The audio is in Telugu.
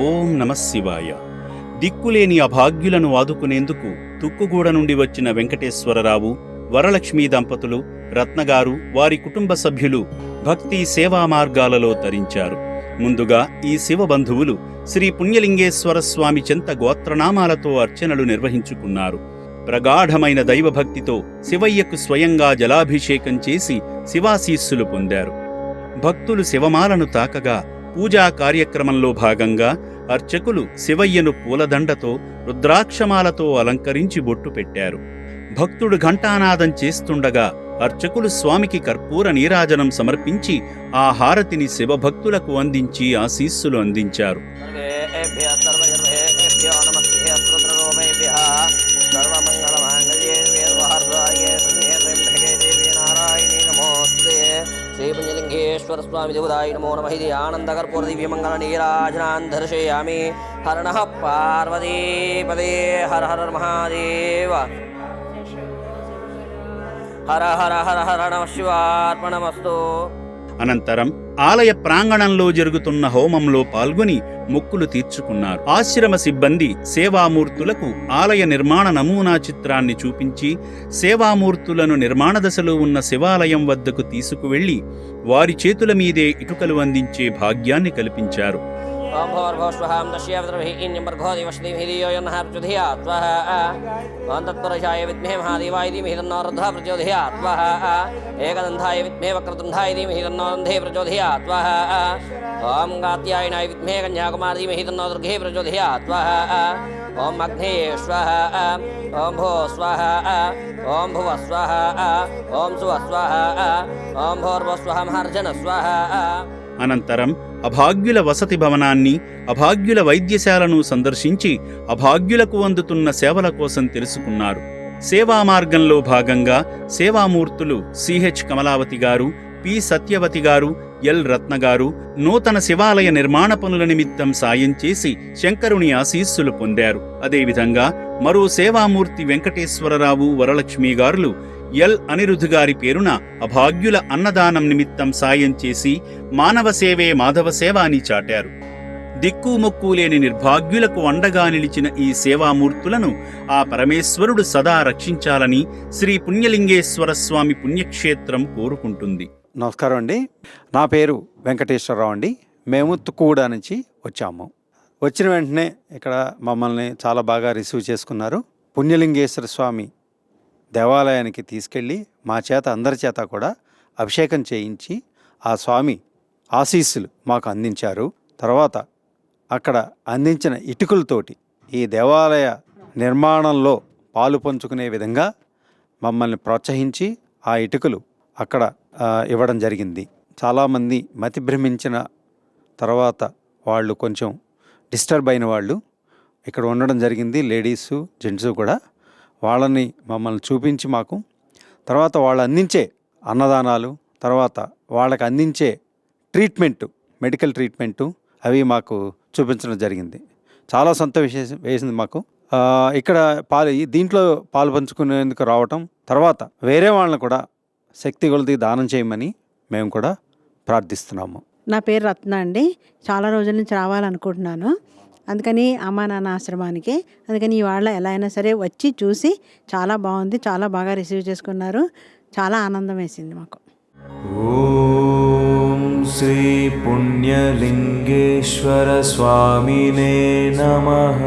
ఓం నమః శివాయ. దిక్కులేని అభాగ్యులను ఆదుకునేందుకు తుక్కుగూడ నుండి వచ్చిన వెంకటేశ్వరరావు, వరలక్ష్మీ దంపతులు, రత్నగారు, వారి కుటుంబ సభ్యులు భక్తి సేవా మార్గాలలో తరించారు. ముందుగా ఈ శివబంధువులు శ్రీ పుణ్యలింగేశ్వర స్వామి చెంత గోత్రనామాలతో అర్చనలు నిర్వహించుకున్నారు. ప్రగాఢమైన దైవభక్తితో శివయ్యకు స్వయంగా జలాభిషేకం చేసి శివాశీస్సులు పొందారు. భక్తులు శివమాలను తాకగా పూజా కార్యక్రమంలో భాగంగా అర్చకులు శివయ్యను పూలదండతో, రుద్రాక్షమాలతో అలంకరించి బొట్టు పెట్టారు. భక్తుడు ఘంటానాదం చేస్తుండగా అర్చకులు స్వామికి కర్పూర నీరాజనం సమర్పించి ఆ హారతిని శివభక్తులకు అందించి ఆశీస్సులు అందించారు. శ్రీ పుణ్యలింగేశ్వర స్వామి దేవదాయ నమో నమః. ఇది ఆనందకర్పూర దివ్యమంగళ నీరాజనాన్ దర్శయామి. హర నః పార్వతీపదే హర హర మహాదేవ. హర హర హర హర నమః శివార్పణమస్తు. అనంతరం ఆలయ ప్రాంగణంలో జరుగుతున్న హోమంలో పాల్గొని మొక్కులు తీర్చుకున్నారు. ఆశ్రమ సిబ్బంది సేవామూర్తులకు ఆలయ నిర్మాణ నమూనా చిత్రాన్ని చూపించి సేవామూర్తులను నిర్మాణ దశలో ఉన్న శివాలయం వద్దకు తీసుకువెళ్లి వారి చేతుల మీదే ఇటుకలు అందించే భాగ్యాన్ని కల్పించారు. ఓం భోర్భోస్వహాం దశ్యావద్రహిన్యంబర్ఘో దేవశ్రీమిహిదియోయన్నః ప్రచోదయాత్ స్వాహా. ఓం తత్పురుషాయ విద్మహే మహాదేవాయ ధీమహి తన్నో రుద్రః ప్రచోదయాత్ స్వాహా. ఏకదంతాయ విద్మహే వక్రతుండాయ ధీమహి తన్నో దంధే ప్రచోదయాత్ స్వాహా. ఓం కాత్యాయనాయ విద్మహే కన్యాకుమారీ ధీమహి తన్నో దుర్గే ప్రచోదయాత్ స్వాహా. ఓం అగ్నేయ స్వాహా. ఓం భో స్వాహా. ఓం భువ స్వాహా. ఓం సువ స్వాహా. ఓం భోర్భోస్వహ మహార్జన స్వాహా. అనంతరం అభాగ్యుల వసతి భవనాన్ని, అభాగ్యుల వైద్యశాలను సందర్శించి అభాగ్యులకు అందుతున్న సేవల కోసం తెలుసుకున్నారు. సేవా మార్గంలో భాగంగా సేవామూర్తులు సిహెచ్ కమలావతి గారు, పి సత్యవతి గారు, ఎల్ రత్నగారు నూతన శివాలయ నిర్మాణ పనుల నిమిత్తం సాయం చేసి శంకరుని ఆశీస్సులు పొందారు. అదేవిధంగా మరో సేవామూర్తి వెంకటేశ్వరరావు, వరలక్ష్మీ గారులు ఎల్ అనిరుద్ధ్ గారి పేరున అభాగ్యుల అన్నదానం నిమిత్తం సాయం చేసి మానవ సేవే మాధవ సేవ అని చాటారు. దిక్కుమొక్కు లేని నిర్భాగ్యులకు అండగా నిలిచిన ఈ సేవామూర్తులను ఆ పరమేశ్వరుడు సదా రక్షించాలని శ్రీ పుణ్యలింగేశ్వర స్వామి పుణ్యక్షేత్రం కోరుకుంటుంది. నమస్కారం అండి. నా పేరు వెంకటేశ్వరరావు అండి. మేము తుక్కుగూడ నుంచి వచ్చాము. వచ్చిన వెంటనే ఇక్కడ మమ్మల్ని చాలా బాగా రిసీవ్ చేసుకున్నారు. పుణ్యలింగేశ్వర స్వామి దేవాలయానికి తీసుకెళ్ళి మా చేత అందరి చేత కూడా అభిషేకం చేయించి ఆ స్వామి ఆశీస్సులు మాకు అందించారు. తర్వాత అక్కడ అందించిన ఇటుకలతోటి ఈ దేవాలయ నిర్మాణంలో పాలు పంచుకునే విధంగా మమ్మల్ని ప్రోత్సహించి ఆ ఇటుకలు అక్కడ ఇవ్వడం జరిగింది. చాలామంది మతి భ్రమించిన తర్వాత వాళ్ళు కొంచెం డిస్టర్బ్ అయిన వాళ్ళు ఇక్కడ ఉండడం జరిగింది. లేడీసు, జెంట్సు కూడా వాళ్ళని మమ్మల్ని చూపించి మాకు తర్వాత వాళ్ళు అందించే అన్నదానాలు, తర్వాత వాళ్ళకి అందించే ట్రీట్మెంటు, మెడికల్ ట్రీట్మెంటు అవి మాకు చూపించడం జరిగింది. చాలా సంతోషం వేసింది మాకు. ఇక్కడ దీంట్లో పాలు పంచుకునేందుకు రావటం, తర్వాత వేరే వాళ్ళని కూడా శక్తి కొలది దానం చేయమని మేము కూడా ప్రార్థిస్తున్నాము. నా పేరు రత్న అండి. చాలా రోజుల నుంచి రావాలనుకుంటున్నాను. అందుకని అమ్మా నాన్న ఆశ్రమానికి, అందుకని ఇవాళ ఎలా అయినా సరే వచ్చి చూసి చాలా బాగుంది, చాలా బాగా రిసీవ్ చేసుకున్నారు. చాలా ఆనందం వేసింది మాకు. ఓం శ్రీ పుణ్యలింగేశ్వర స్వామినే నమః.